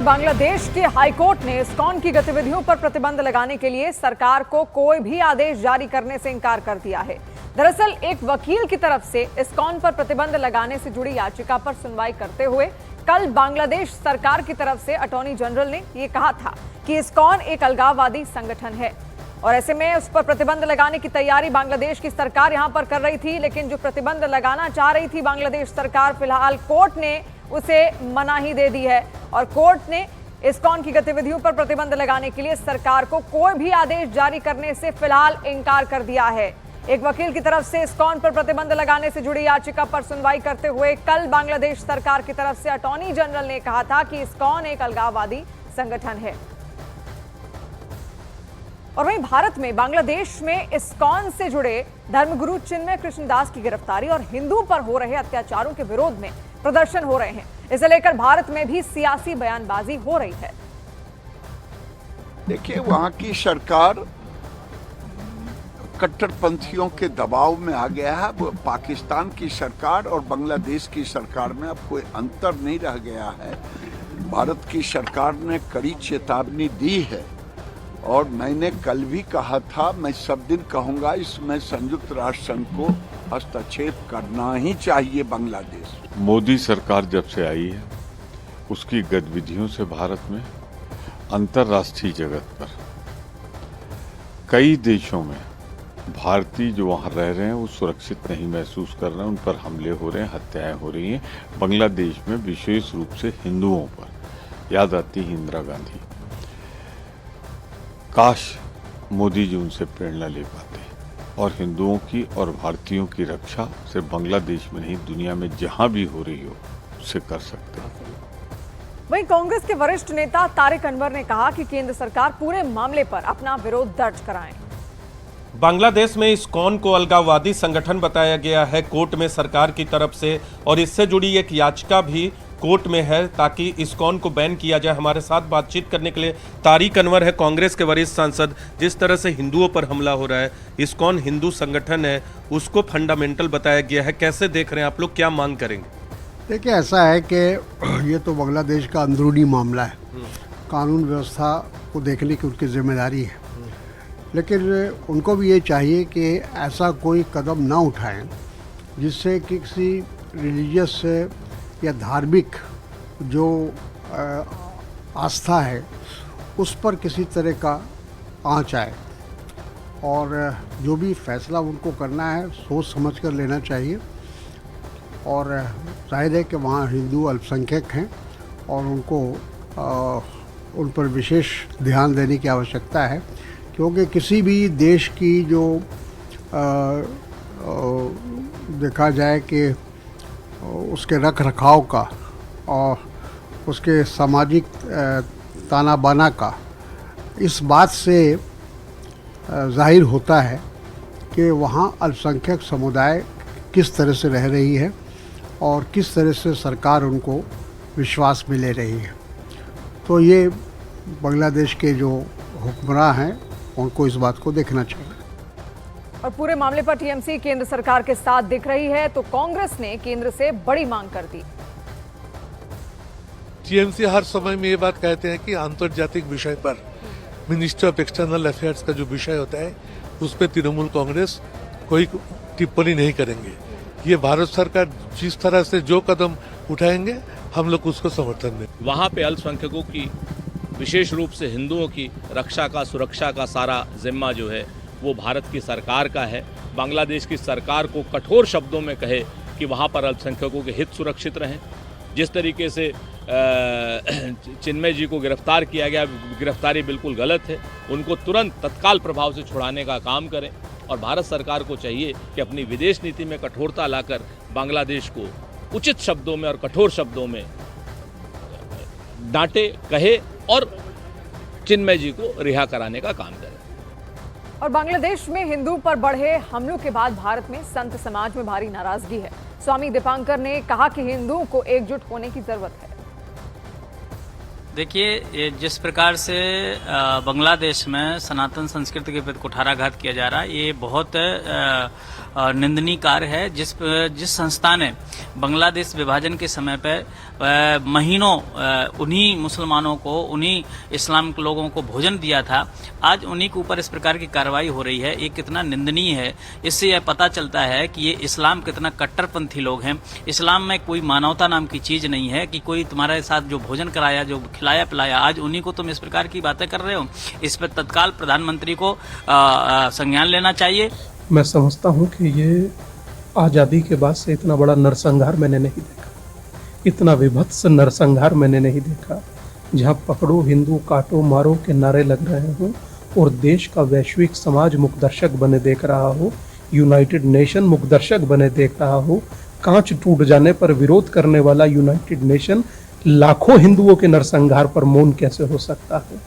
बांग्लादेश के हाईकोर्ट ने इस्कॉन की गतिविधियों पर प्रतिबंध लगाने के लिए सरकार को कोई भी आदेश जारी करने से इनकार कर दिया है। दरअसल एक वकील की तरफ से इस्कॉन पर प्रतिबंध लगाने से जुड़ी याचिका पर सुनवाई करते हुए कल बांग्लादेश सरकार की तरफ से अटॉर्नी जनरल ने यह कहा था कि इस्कॉन एक अलगाववादी संगठन है और ऐसे में उस पर प्रतिबंध लगाने की तैयारी बांग्लादेश की सरकार यहां पर कर रही थी। लेकिन जो प्रतिबंध लगाना चाह रही थी बांग्लादेश सरकार, फिलहाल कोर्ट ने उसे मनाही दे दी है और कोर्ट ने इस्कॉन की गतिविधियों पर प्रतिबंध लगाने के लिए सरकार को कोई भी आदेश जारी करने से फिलहाल इनकार कर दिया है। एक वकील की तरफ से इस्कॉन पर प्रतिबंध लगाने से जुड़ी याचिका पर सुनवाई करते हुए कल बांग्लादेश सरकार की तरफ से अटॉर्नी जनरल ने कहा था कि इस्कॉन एक अलगाववादी संगठन है। और वहीं भारत में बांग्लादेश में इस्कॉन से जुड़े धर्मगुरु चिन्मय कृष्णदास की गिरफ्तारी और हिंदुओं पर हो रहे अत्याचारों के विरोध में प्रदर्शन हो रहे हैं। इसे लेकर भारत में भी सियासी बयानबाजी हो रही है। देखिए, वहां की सरकार कट्टरपंथियों के दबाव में आ गया है। पाकिस्तान की सरकार और बांग्लादेश की सरकार में अब कोई अंतर नहीं रह गया है। भारत की सरकार ने कड़ी चेतावनी दी है और मैंने कल भी कहा था, मैं सब दिन कहूंगा, इसमें संयुक्त राष्ट्र संघ को हस्तक्षेप करना ही चाहिए। बांग्लादेश मोदी सरकार जब से आई है उसकी गतिविधियों से भारत में अंतर्राष्ट्रीय जगत पर कई देशों में भारतीय जो वहां रह रहे हैं वो सुरक्षित नहीं महसूस कर रहे हैं, उन पर हमले हो रहे हैं, हत्याएं हो रही हैं। बांग्लादेश में विशेष रूप से हिंदुओं पर याद आती है इंदिरा गांधी। काश मोदी जी उनसे प्रेरणा ले पाते और हिंदुओं की और भारतीयों की रक्षा सिर्फ बांग्लादेश में नहीं दुनिया में जहां भी हो रही हो उससे कर सकते हैं। वहीं कांग्रेस के वरिष्ठ नेता तारिक अनवर ने कहा कि केंद्र सरकार पूरे मामले पर अपना विरोध दर्ज कराए। बांग्लादेश में इस्कॉन को अलगाववादी संगठन बताया गया है कोर्ट में सरकार की तरफ से, और इससे जुड़ी एक याचिका भी कोर्ट में है ताकि इस्कॉन को बैन किया जाए। हमारे साथ बातचीत करने के लिए तारिक अनवर है, कांग्रेस के वरिष्ठ सांसद। जिस तरह से हिंदुओं पर हमला हो रहा है, इस्कॉन हिंदू संगठन है, उसको फंडामेंटल बताया गया है, कैसे देख रहे हैं आप लोग, क्या मांग करेंगे? देखिए, ऐसा है कि ये तो बांग्लादेश का अंदरूनी मामला है, कानून व्यवस्था को देखने की उनकी जिम्मेदारी है, लेकिन उनको भी ये चाहिए कि ऐसा कोई कदम ना उठाएं जिससे किसी रिलीजियस या धार्मिक जो आस्था है उस पर किसी तरह का आँच आए, और जो भी फैसला उनको करना है सोच समझ कर लेना चाहिए। और जाहिर है कि वहाँ हिंदू अल्पसंख्यक हैं और उनको उन पर विशेष ध्यान देने की आवश्यकता है, क्योंकि किसी भी देश की जो देखा जाए कि उसके रख रखाव का और उसके सामाजिक ताना बाना का इस बात से जाहिर होता है कि वहाँ अल्पसंख्यक समुदाय किस तरह से रह रही है और किस तरह से सरकार उनको विश्वास में ले रही है। तो ये बांग्लादेश के जो हुक्मरान हैं उनको इस बात को देखना चाहिए। और पूरे मामले पर टीएमसी केंद्र सरकार के साथ दिख रही है, तो कांग्रेस ने केंद्र से बड़ी मांग कर दी। टीएमसी हर समय में ये बात कहते हैं कि आंतरजातिक विषय पर मिनिस्टर ऑफ एक्सटर्नल अफेयर्स का जो विषय होता है उस पर तृणमूल कांग्रेस कोई टिप्पणी नहीं करेंगे। ये भारत सरकार जिस तरह से जो कदम उठाएंगे हम लोग उसको समर्थन दें। वहाँ पे अल्पसंख्यकों की, विशेष रूप से हिंदुओं की रक्षा का, सुरक्षा का सारा जिम्मा जो है वो भारत की सरकार का है। बांग्लादेश की सरकार को कठोर शब्दों में कहे कि वहाँ पर अल्पसंख्यकों के हित सुरक्षित रहें। जिस तरीके से चिन्मय जी को गिरफ्तार किया गया, गिरफ्तारी बिल्कुल गलत है। उनको तुरंत तत्काल प्रभाव से छुड़ाने का काम करें और भारत सरकार को चाहिए कि अपनी विदेश नीति में कठोरता लाकर बांग्लादेश को उचित शब्दों में और कठोर शब्दों में डांटे, कहे और चिन्मय जी को रिहा कराने का काम करें। और बांग्लादेश में हिंदू पर बढ़े हमलों के बाद भारत में संत समाज में भारी नाराजगी है। स्वामी दीपांकर ने कहा कि हिंदुओं को एकजुट होने की जरूरत है। देखिए, ये जिस प्रकार से बांग्लादेश में सनातन संस्कृति के प्रति कुठाराघात किया जा रहा है, ये बहुत निंदनीय कार्य है। जिस संस्था ने बांग्लादेश विभाजन के समय पे महीनों उन्हीं मुसलमानों को, उन्हीं इस्लाम के लोगों को भोजन दिया था, आज उन्हीं के ऊपर इस प्रकार की कार्रवाई हो रही है, ये कितना निंदनीय है। इससे यह पता चलता है कि ये इस्लाम कितना कट्टरपंथी लोग हैं। इस्लाम में कोई मानवता नाम की चीज नहीं है कि कोई तुम्हारे साथ जो भोजन कराया, जो खिलाया पिलाया, आज उन्हीं को तुम इस प्रकार की बातें कर रहे हो। इस पर तत्काल प्रधानमंत्री को संज्ञान लेना चाहिए। मैं समझता हूं कि ये आज़ादी के बाद से इतना बड़ा नरसंहार मैंने नहीं देखा, इतना विभत्स नरसंहार मैंने नहीं देखा, जहां पकड़ो हिंदू काटो मारो के नारे लग रहे हों और देश का वैश्विक समाज मुखदर्शक बने देख रहा हो, यूनाइटेड नेशन मुखदर्शक बने देख रहा हो। कांच टूट जाने पर विरोध करने वाला यूनाइटेड नेशन लाखों हिंदुओं के नरसंहार पर मौन कैसे हो सकता है।